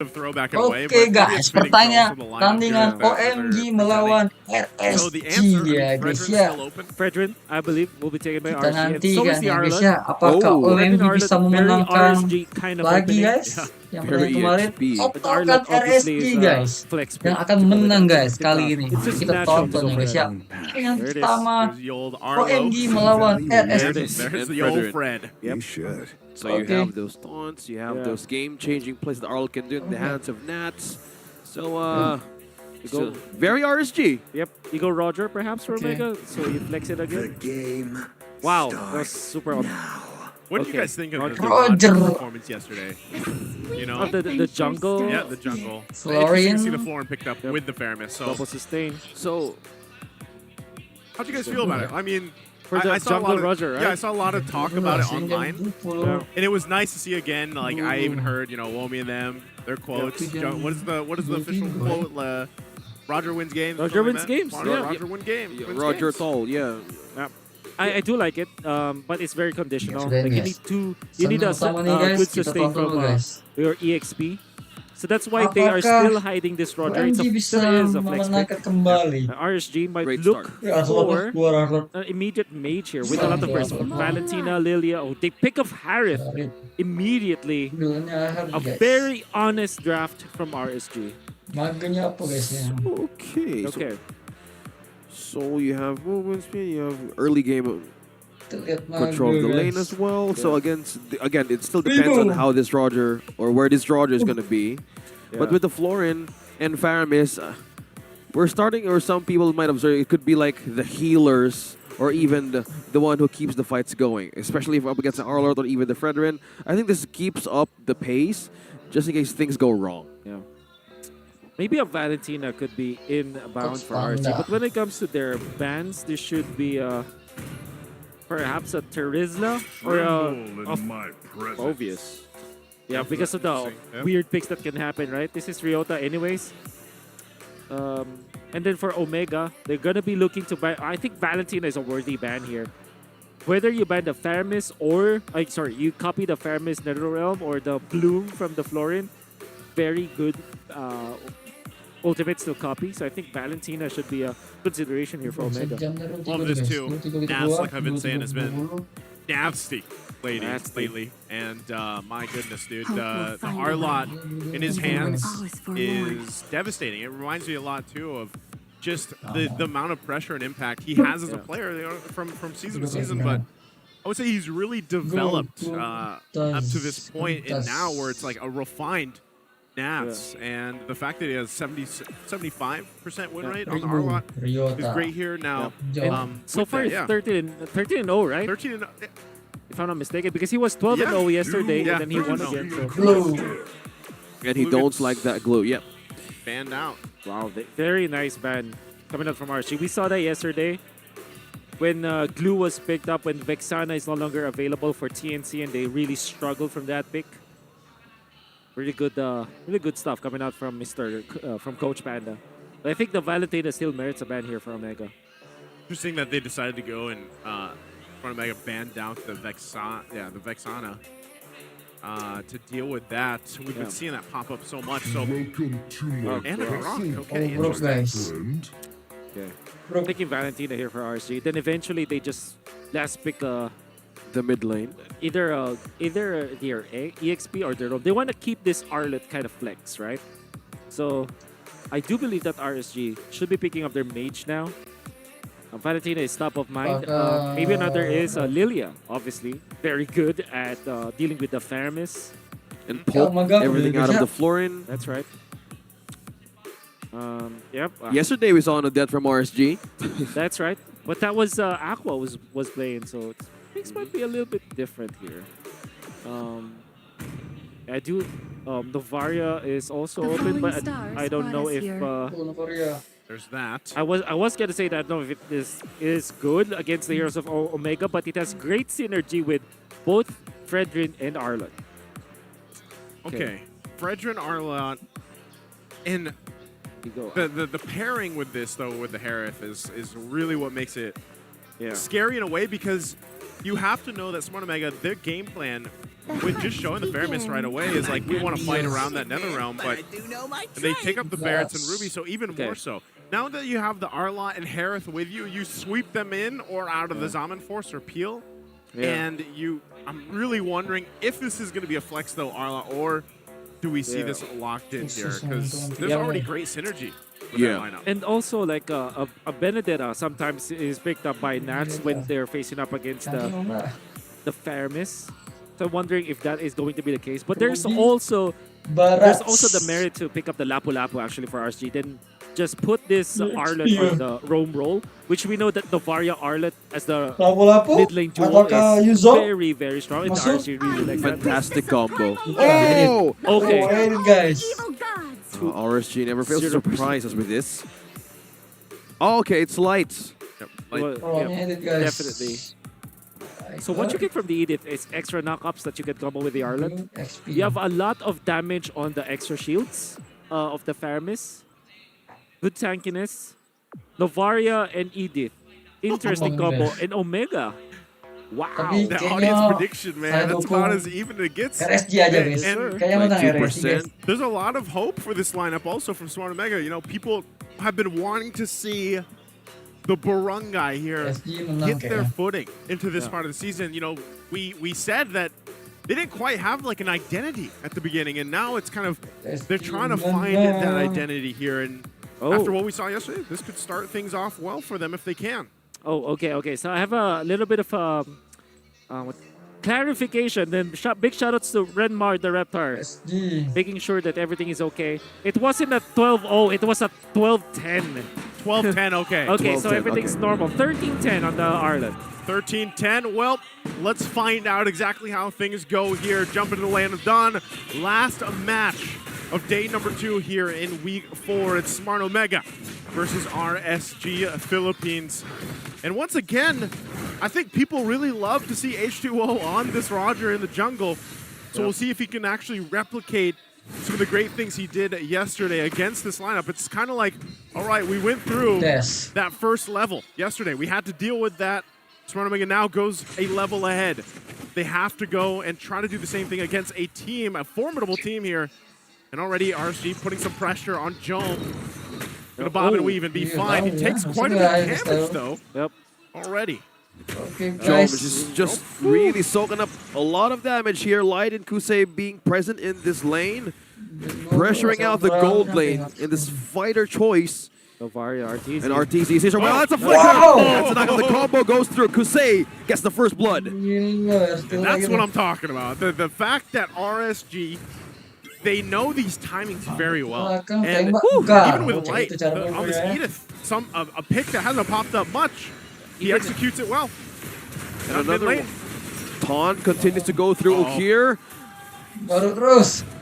throwback in a way, Oke but maybe guys, it's fitting to also the lineup pertandingan here that OMG they're melawan presenting. So the RSG answer, I ya mean, guys Fredrin's ya. still open. Fredrin, I believe, will be taken by Kita RSG. And so is nantikan the ya guys Arlot. ya. Apakah Oh. Fredrin OMG Arlot, bisa very memenangkan RSG kind of lagi opening. guys? Yeah. Yang Very menang kemarin XP. But atau Arlot kan obviously RSG is guys flex yang akan to menang win it. guys kali ini. It's just Kita natural to tonton go ya for guys that. ya. Pertandingan There it is. pertama There's the old Arlo. OMG melawan There There's, it is. RSG. there's And the old Fredrin. Fred. Yep. So you Okay. have those taunts, you have Yeah. those game-changing plays that Arl can do in the hands of Nats. So, You go, very RSG. yep, you go Roger perhaps for Okay. Omega, so you flex it The again. game Wow, that was starts super. What did you Okay. guys think of the Roger. performance yesterday? You know, Oh, the jungle, yeah, the jungle. Florian. Interesting to see the Florin picked up Yep. with the Faramis. So, double sustain. So, how'd you guys feel about it? I mean, For the I saw a lot jungle of, Roger, Yeah, I right? saw a lot of talk about it online. Yeah. And it was nice to see again. Like I even heard, Womi and them, their quotes. What is the official quote? Roger wins games. Roger something wins like that? games, Roger, yeah. Roger win games. wins Roger games. Toll, yeah. I do like it, but it's very conditional. Yes, Like you yes. need a Sama nih guys, good kita sustain tonton from dulu guys. your EXP. So that's why they are Apakah still hiding this Roger. It's OMG bisa still is a flex pick. memenangkan kembali. RSG might Great look start. Ya, for keluar Arlot. an immediate mage here with a lot of risk. Valentina, Lilia, they pick up Harith immediately. Dulunya A guys. very honest draft from RSG. Maganya apa guys ya? Okay. Okay. So you have movement speed, you have early game Terlihat control of the mager, lane guys. as well. So again, it still depends on how this Roger or where this Roger is going to be. But with the Florin and Faramis, we're starting, or some people might observe, it could be like the healers or even the one who keeps the fights going, especially if up against an Arlord or even the Fredrin. I think this keeps up the pace just in case things go wrong. Yeah. Maybe a Valentina could be in bound for RSG, Panda. but when it comes to their bans, there should be perhaps a Terizla or Obvious. yeah, because of the Interesting. Yep. weird picks that can happen, right? This is Ryota anyways. And then for Omega, they're gonna be looking to ban. I think Valentina is a worthy ban here. Whether you ban the Faramis or you copy the Faramis NetherRealm or the Bloom from the Florin, very good ultimates to copy. So I think Valentina should be a consideration here for Omega. Love this too. Nats, like I've been saying, has been nasty lately. And my goodness, dude, the Arlot in his hands is devastating. It reminds me a lot too of just the amount of pressure and impact he has as a player from season to season. But I would say he's really developed up to this point, and now where it's like a refined Nats, and the fact that he has 75% win rate on the Arlot is great here now. So with far, that, it's yeah. 13 and 0, right? 13 and If I'm not mistaken, because he was 12 and 0 yesterday, Yeah, and then he won 13 again. So. Blue. And he Blue don't gets like that glue. Yep. banned out. Wow, very nice ban coming out from RSG. We saw that yesterday when Glue was picked up, when Vexana is no longer available for TNC, and they really struggled from that pick. Really good stuff coming out from from Coach Panda. But I think the Valentina still merits a ban here for Omega. Interesting that they decided to go and for Omega banned out the Vexana to deal with that. We've been seeing that pop up so much. So and a rock. Okay, Broke interesting. guys. Yeah. I'm thinking Valentina here for RSG. Then eventually they just last pick The mid lane. either their EXP or their role. They want to keep this Arlet kind of flex, right? So I do believe that RSG should be picking up their mage now. Valentina is top of mind. Maybe another is Lilia, obviously. Very good at dealing with the Faramis. And poke everything out of the Florin. That's right. Yep. Yesterday we saw a death from RSG. That's right. But that was Aqua was playing, so things might be a little bit different here. I do. Novaria is also open, but I don't know if. There's that. I was gonna say that I don't know if this is good against the heroes of Omega, but it has great synergy with both Fredrin and Arlot. Okay, Fredrin, Arlot, and the pairing with this though with the Harith is really what makes it scary in a way, because you have to know that Smart Omega, their game plan with just showing the fairness right away is like we want to fight around that nether realm, but and they take up the Barretts and Ruby, so even more so. Now that you have the Arlott and Harith with you, you sweep them in or out of the Zaman Force or Peel, and I'm really wondering if this is going to be a flex though, Arlott, or do we see this locked in here? Because there's already great synergy with that lineup. And also, like a Benedetta sometimes is picked up by Nats when they're facing up against the Faramis. So I'm wondering if that is going to be the case. But there's also the merit to pick up the Lapu Lapu actually for RSG. Then just put this Arlott on the roam role, which we know that the Varia Arlott as the mid lane duo is very, very strong. And RSG really likes that. Fantastic combo. Oh! Okay. Guys. RSG never fails to surprise us with this. Oh, okay, it's lights. Well, definitely. So what you get from the Edith is extra knockups that you can combo with the Arlott. You have a lot of damage on the extra shields of the Faramis. Good tankiness. Novaria and Edith. Interesting combo. And Omega. Wow. The audience prediction, man. That's about as even it gets. RSG aja guys. Kayaknya menang RSG guys. There's a lot of hope for this lineup also from Smart Omega. You know, people have been wanting to see the Barangay here get their footing into this part of the season. You know, we said that they didn't quite have like an identity at the beginning, and now it's kind of they're trying to find that identity here. And after what we saw yesterday, this could start things off well for them if they can. Oh, okay. So I have a little bit of clarification. Then big shoutouts to Renmar the Reptar, making sure that everything is okay. It wasn't a 12-0, it was a 12-10. 12-10, okay. Okay, so everything's normal. 13-10 on the Arlott. 13-10. Well, let's find out exactly how things go here. Jump into the land of dawn. Last match of day number 2 here in week 4. It's Smart Omega versus RSG Philippines. And once again, I think people really love to see H2O on this Roger in the jungle. So we'll see if he can actually replicate some of the great things he did yesterday against this lineup. It's kind of like, all right, we went through that first level yesterday. We had to deal with that. Smart Omega now goes a level ahead. They have to go and try to do the same thing against a team, a formidable team here. And already RSG putting some pressure on Jome. Gonna bob and weave and be fine. He takes quite a bit of damage though. Already. Okay, Jome is just really soaking up a lot of damage here. Light and Kusei being present in this lane. Pressuring out the gold lane in this fighter choice. Novaria, RTZ. And RTZ sees her. Well, that's a flicker! That's a knock on the combo goes through. Kusei gets the first blood. And that's what I'm talking about. The fact that RSG, they know these timings very well. And even with Light, on this Edith, a pick that hasn't popped up much, he executes it well. And another one. Taunt continues to go through Okey.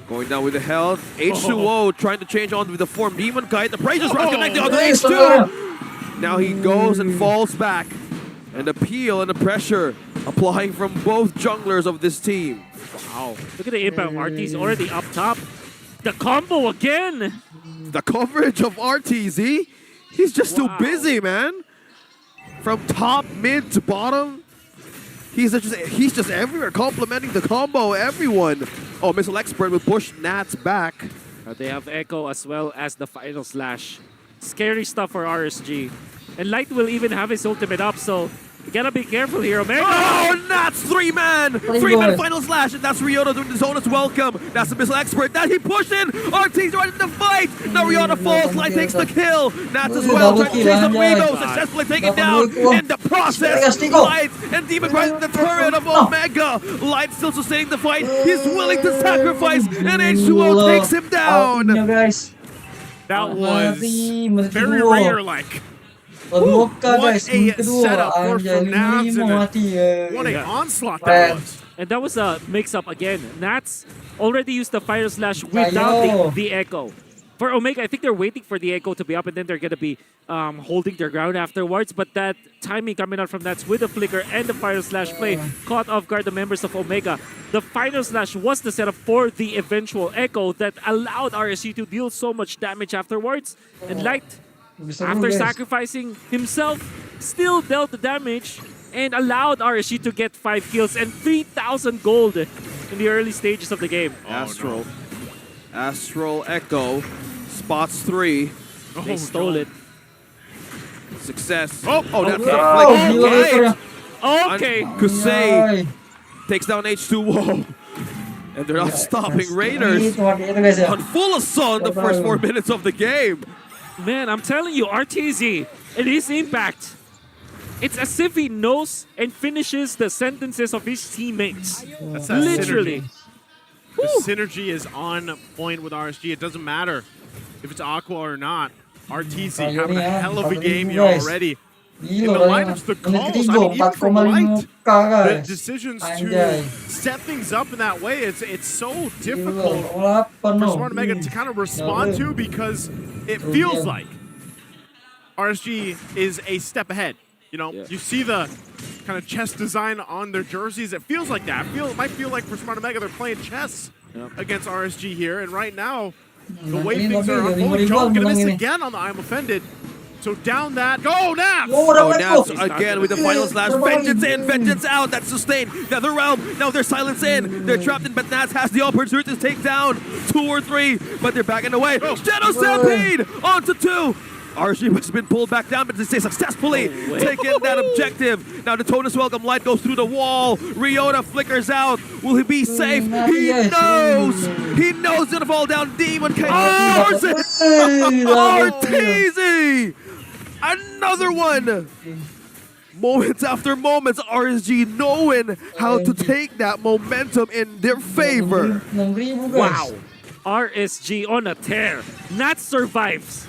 Going down with the health. H2O trying to change on with the form. Demon Kite. The praise is connecting onto H2. Now he goes and falls back. And the peel and the pressure applying from both junglers of this team. Wow. Look at the impact. RT's already up top. The combo again. The coverage of RTZ. He's just too busy, man. From top, mid to bottom. He's just everywhere, complimenting the combo, everyone. Oh, Missile Expert will push Nats back. They have Echo as well as the final slash. Scary stuff for RSG. And Light will even have his ultimate up, so you gotta be careful here, Omega. Oh, Nats 3-man! 3-man final slash, and that's Ryota doing the zone as welcome. That's the Missile Expert that he pushed in. RT's right in the fight. Now Ryota falls, Light takes the kill. Nats as well, trying to chase the Rego, successfully taken down in the process. Light and Demon right in the turret of Omega. Light still sustaining the fight. He's willing to sacrifice, and H2O takes him down. That was very rare-like. What a setup from Nats and what an onslaught that was. And that was a mix-up again. Nats already used the Fire Slash without the Echo. For Omega, I think they're waiting for the Echo to be up and then they're going to be holding their ground afterwards. But that timing coming out from Nats with the Flicker and the Fire Slash play caught off guard the members of Omega. The Final Slash was the setup for the eventual Echo that allowed RSG to deal so much damage afterwards. And Light, after sacrificing himself, still dealt the damage and allowed RSG to get 5 kills and 3,000 gold in the early stages of the game. Astral. Astral Echo spots 3. They stole it. Success. Oh, that's Oh, Okay. Kusei takes down H2O. And they're not stopping Raiders on full assault in the first 4 minutes of the game. Man, I'm telling you, RTZ, it is impact. It's as if he knows and finishes the sentences of his teammates. That's that Literally. synergy. The synergy is on point with RSG. It doesn't matter if it's Aqua or not. RTZ having a hell of a game here already. In the lineups, the calls, I mean, even from Light, the decisions to set things up in that way, it's so difficult for Smart Omega to kind of respond to, because it feels like RSG is a step ahead. You know, you see the kind of chess design on their jerseys. It feels like that. It might feel like for Smart Omega they're playing chess against RSG here. And right now, the way things are unfolding, Joe's gonna miss again on the I'm Offended. So down that, go Naps! Oh, Naps again with the final slash. Vengeance in, vengeance out. That's sustained. Nether Realm, now their silence in. They're trapped in, but Nats has the opportunity to take down 2 or 3, but they're backing away. Shadow Stampede onto 2. RSG has been pulled back down, but they successfully taking that objective. Now the Tonus Welcome Light goes through the wall. Ryota flickers out. Will he be safe? He knows! He knows he's gonna fall down. Demon scores it! RTZ! Another one! Moments after moments, RSG knowing how to take that momentum in their favor. Wow. RSG on a tear. Nat survives.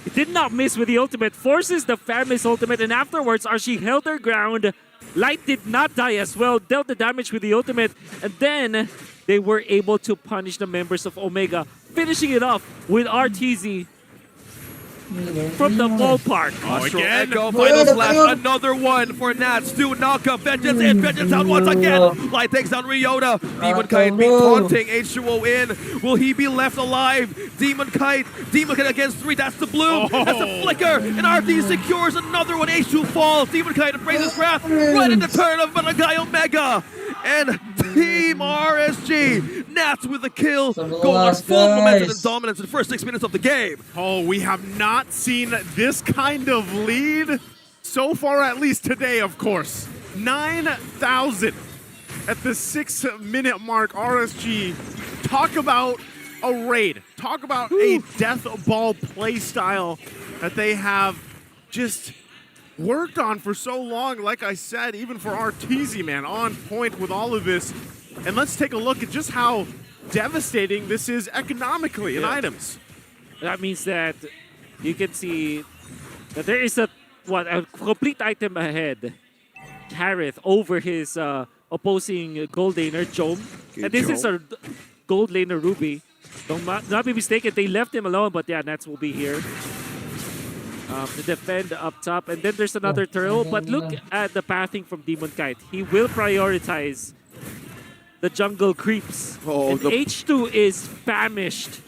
He did not miss with the ultimate, forces the Family's ultimate, and afterwards RSG held their ground. Light did not die as well, dealt the damage with the ultimate, and then they were able to punish the members of Omega, finishing it off with RTZ from the ballpark. Again. Echo, final slash, another one for Nats. Do knock up, vengeance in, vengeance out once again. Light takes down Ryota. Demon Kite being taunting H2O in. Will he be left alive? Demon Kite against 3. That's the bloom. That's the flicker. And RT secures another one. H2 falls. Demon Kite afraid his wrath. Right in the turn of Barangay Omega. And Team RSG. Nats with the kill. Going on full momentum and dominance in the first 6 minutes of the game. Oh, we have not seen this kind of lead so far, at least today, of course. 9,000 at the 6-minute mark. RSG, talk about a raid. Talk about a death ball play style that they have just worked on for so long. Like I said, even for RTZ, man, on point with all of this. And let's take a look at just how devastating this is economically in items. That means that you can see that there is a complete item ahead. Harith over his opposing gold laner, Jom. And this is a gold laner, Ruby. Don't not be mistaken, they left him alone, but yeah, Nats will be here to defend up top. And then there's another turtle, but look at the pathing from Demon Kite. He will prioritize the jungle creeps. And H2 is famished.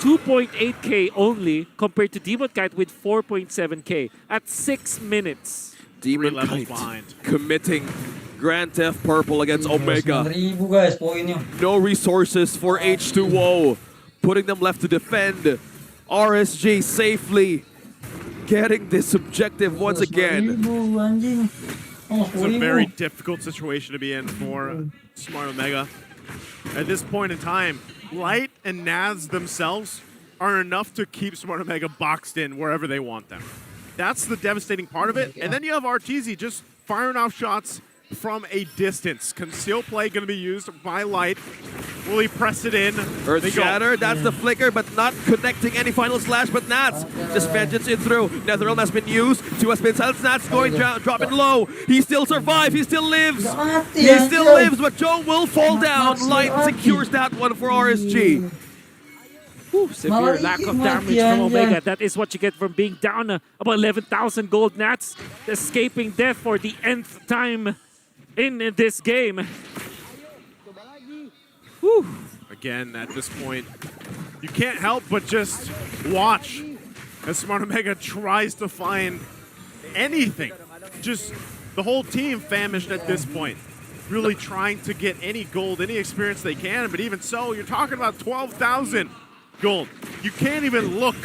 2.8k only compared to Demon Kite with 4.7k at 6 minutes. Demon Kite committing Grand Theft Purple against Omega. No resources for H2O. Putting them left to defend. RSG safely getting this objective once again. It's a very difficult situation to be in for Smart Omega. At this point in time, Light and Naz themselves are enough to keep Smart Omega boxed in wherever they want them. That's the devastating part of it. And then you have RTZ just firing off shots from a distance. Conceal play going to be used by Light. Will he press it in? Earth Shatter, that's the flicker, but not connecting any final slash, but Nats just vengeance in through. Netherrealm has been used. 2 has been silenced. Nats going dropping low. He still survives. He still lives. He still lives, but Joe will fall down. Light secures that one for RSG. Severe lack of damage from Omega. That is what you get from being down about 11,000 gold. Nats escaping death for the nth time in this game. Whew. Again, at this point, you can't help but just watch as Smart Omega tries to find anything. Just the whole team famished at this point. really trying to get any gold, any experience they can. But even so, you're talking about 12,000 gold. You can't even look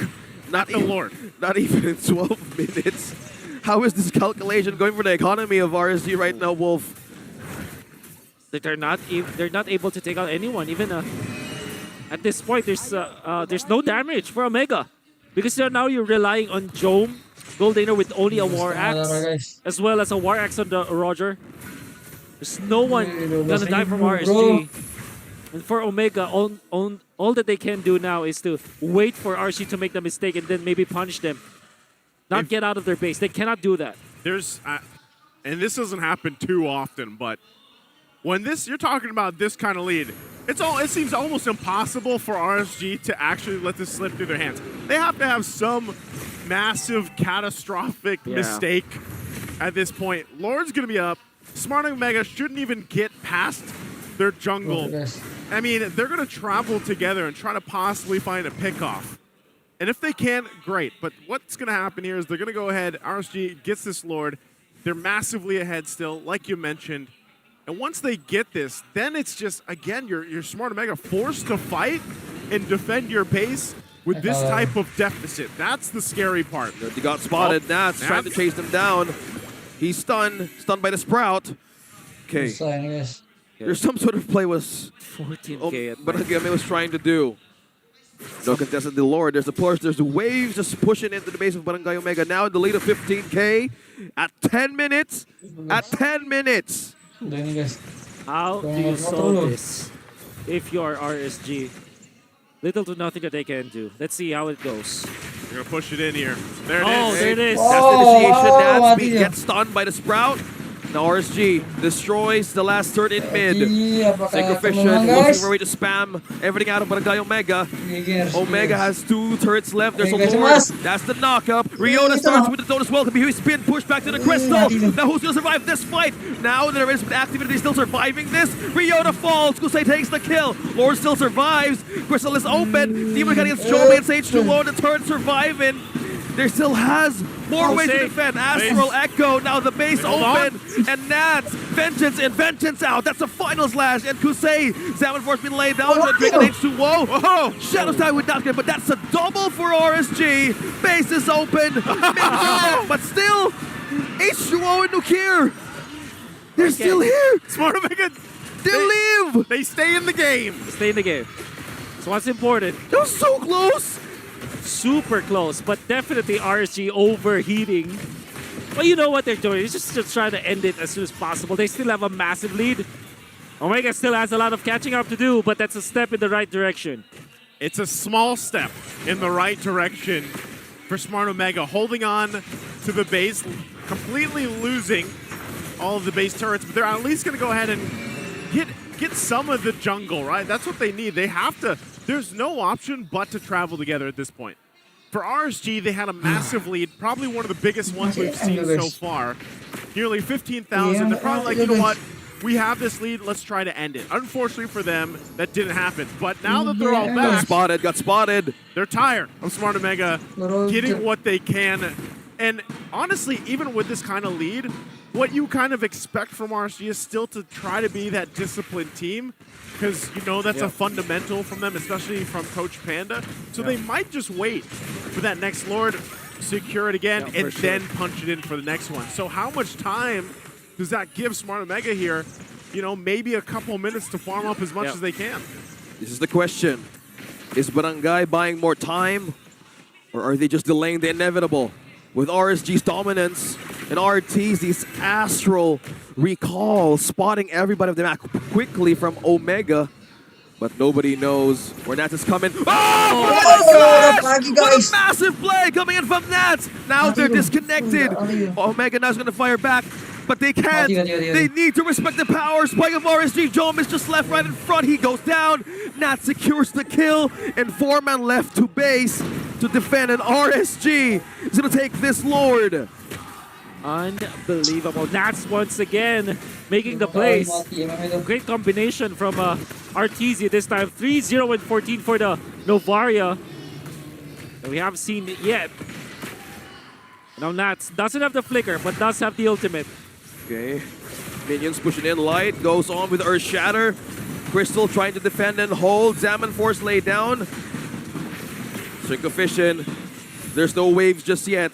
at the Lord. Not even in 12 minutes. How is this calculation going for the economy of RSG right now, Wolf? They're not able to take out anyone. Even at this point, there's no damage for Omega because you're relying on Jome Goldaner with only a War Axe, as well as a War Axe on the Roger. There's no one gonna die from RSG. And for Omega, all that they can do now is to wait for RSG to make the mistake and then maybe punish them. Not get out of their base. They cannot do that. There's, and this doesn't happen too often, but when you're talking about this kind of lead, it seems almost impossible for RSG to actually let this slip through their hands. They have to have some massive, catastrophic mistake at this point. Lord's going to be up. Smart Omega shouldn't even get past their jungle. I mean, they're going to travel together and try to possibly find a pickoff. And if they can, great. But what's going to happen here is they're going to go ahead. RSG gets this Lord. They're massively ahead still, like you mentioned. And once they get this, then it's just, again, you're Smart Omega forced to fight and defend your base with this type of deficit. That's the scary part. They got spotted. Nats trying to chase them down. He's stunned by the Sprout. Okay. There's some sort of play was 14K but again, it was trying to do. No contested the Lord. There's a push. There's the waves just pushing into the base of Barangay Omega. Now in the lead of 15K at 10 minutes. At 10 minutes. How do you solve this if you are RSG? Little to nothing that they can do. Let's see how it goes. You're going to push it in here. There it is. Oh, there it is. That's the initiation. Nats gets stunned by the Sprout. Now RSG destroys the last third in mid. Sacrificial looking for a way to spam everything out of Barangay Omega. Omega has 2 turrets left. There's a Lord. That's the knockup. Ryota starts with the Dotus Welcome. He's spin pushed back to the Crystal. Now who's going to survive this fight? Now there is activity still surviving this. Ryota falls. Kusei takes the kill. Lord still survives. Crystal is open. Demon Gun against Jome and Sage 2-0. The turret surviving. There still has more ways to defend. Astral Echo, now the base open. And Nats, Vengeance in, Vengeance out. That's the final slash. And Kusei, Salmon Force being laid down. Dragon H2-0. Whoa! Shadows die with not good, but that's a double for RSG. Base is open. But still, H2-0 and Nukir. They're still here. Smart Omega. They live. They stay in the game. Stay in the game. So what's important? They're so close. Super close, but definitely RSG overheating. But you know what they're doing. It's just trying to end it as soon as possible. They still have a massive lead. Omega still has a lot of catching up to do, but that's a step in the right direction. It's a small step in the right direction for Smart Omega, holding on to the base, completely losing all of the base turrets, but they're at least going to go ahead and get some of the jungle, right? That's what they need. They have to. There's no option but to travel together at this point. For RSG, they had a massive lead, probably one of the biggest ones we've seen so far. Nearly 15,000. They're probably like, you know what? We have this lead. Let's try to end it. Unfortunately for them, that didn't happen. But now that they're all back, Got spotted. They're tired of Smart Omega getting what they can. And honestly, even with this kind of lead, what you kind of expect from RSG is still to try to be that disciplined team, because you know that's a fundamental from them, especially from Coach Panda. So they might just wait for that next Lord, secure it again, and then punch it in for the next one. So how much time does that give Smart Omega here? You know, maybe a couple minutes to farm up as much as they can. This is the question. Is Barangay buying more time, or are they just delaying the inevitable? With RSG's dominance and RT's these astral recall, spotting everybody of the map quickly from Omega, but nobody knows where Nats is coming. Oh my gosh! What a massive play coming in from Nats! Now they're disconnected. Omega now's going to fire back, but they can't. They need to respect the power. Spike of RSG. Jome is just left right in front. He goes down. Nats secures the kill, and 4-man left to base to defend, and RSG is going to take this Lord. Unbelievable. Nats once again making the plays. Great combination from Artesia this time. 3-0 and 14 for the Novaria. And we haven't seen it yet. Now Nats doesn't have the flicker, but does have the ultimate. Okay. Minions pushing in. Light goes on with Earth Shatter. Crystal trying to defend and hold. Zaman Force laid down. Syncophission. There's no waves just yet.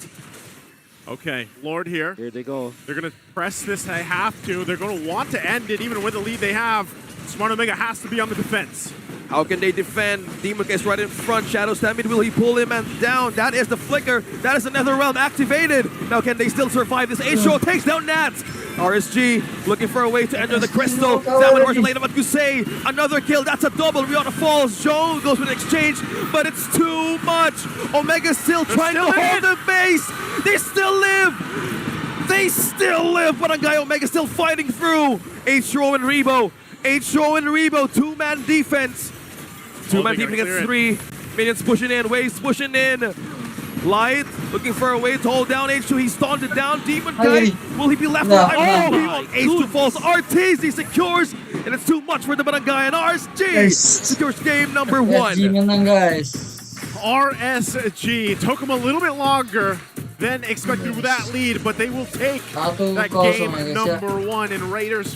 Okay, Lord here. Here they go. They're going to press this. They have to. They're going to want to end it even with the lead they have. Smart Omega has to be on the defense. How can they defend? Demon is right in front. Shadow Stampede, will he pull him and down? That is the flicker. That is another realm activated. Now can they still survive this? H-Show takes down Nats. RSG looking for a way to enter the crystal. Zaman Force laid up at Gusei. Another kill. That's a double. Rihanna falls. Joe goes with an exchange, but it's too much. Omega still trying to hold the base. They still live. They still live. Barangay Omega still fighting through. H-Show and Rebo. H-Show and Rebo. Two-man defense. Two-man defense against 3. Minions pushing in. Waves pushing in. Light looking for a way to hold down H2. He's taunted down. Demon Guy. Will he be left alive? Oh, H2 falls. RTZ secures. And it's too much for the Barangay. And RSG secures game number 1. RSG took them a little bit longer than expected with that lead, but they will take that game number 1. And Raiders